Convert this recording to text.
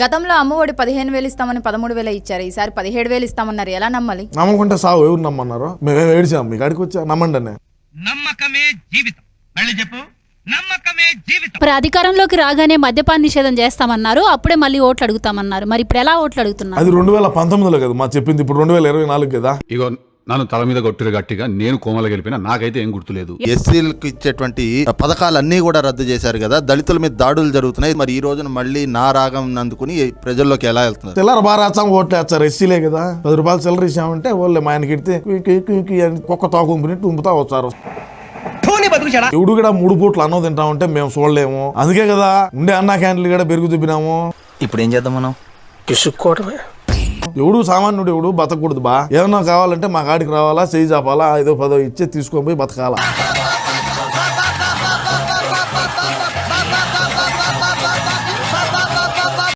గతంలో అమ్మఒడి 15,000 ఇస్తామని 13,000 ఇచ్చారు. ఈసారి 17,000 ఇస్తామన్నారు. ఎలా నమ్మాలి? నమ్మకుంటే సాగు. ఎవరు నమ్మన్నారు? మేము ఏడిచాం, మీకు అడిగి వచ్చా నమ్మండి అనే. నమ్మకమే జీవితం. మళ్ళీ చెప్పు, నమ్మకమే జీవితం. మరి అధికారంలోకి రాగానే మద్యపాన నిషేధం చేస్తామన్నారు, అప్పుడే మళ్ళీ ఓట్లు అడుగుతామన్నారు. మరి ఇప్పుడు ఎలా ఓట్లు అడుగుతున్నారు? అది 2019లో కదా మా చెప్పింది, ఇప్పుడు 2024 కదా. ఇగో నన్ను తల మీద కొట్టిరు గట్టిగా, నేను కోమల గెలిపినా, నాకైతే ఏం గుర్తులేదు. ఎస్సీలకు ఇచ్చేటువంటి పథకాలన్నీ కూడా రద్దు చేశారు కదా, దళితుల మీద దాడులు జరుగుతున్నాయి. మరి ఈ రోజున మళ్ళీ నా రాగం అందుకుని ప్రజల్లోకి ఎలా వెళ్తున్నారు? తెల్లారు బాగా రాచాం, ఓట్లు వేస్తారు. ఎస్సీలే కదా, 10 రూపాయలు చిల్లర ఇచ్చామంటే వాళ్ళు మా ఆయనకి ఇడితే కుక్క తోకుంపుని తుంపుతా వచ్చారు. ఎవడు కూడా 3 పూట్లు అన్నం తింటామంటే మేము చూడలేము. అందుకే కదా ఉండే అన్నా క్యాంటీన్లు కూడా పెరుగు చూపినాము. ఇప్పుడు ఏం చేద్దాం మనం? కిసుక్కోవడమే. ఎవడు సామాన్యుడు ఎవడు బతకూడదు బా. ఏమన్నా కావాలంటే మా కాడికి రావాలా, చేయి చాపాలా, 5-10 ఇచ్చే తీసుకొని పోయి బతకాలా.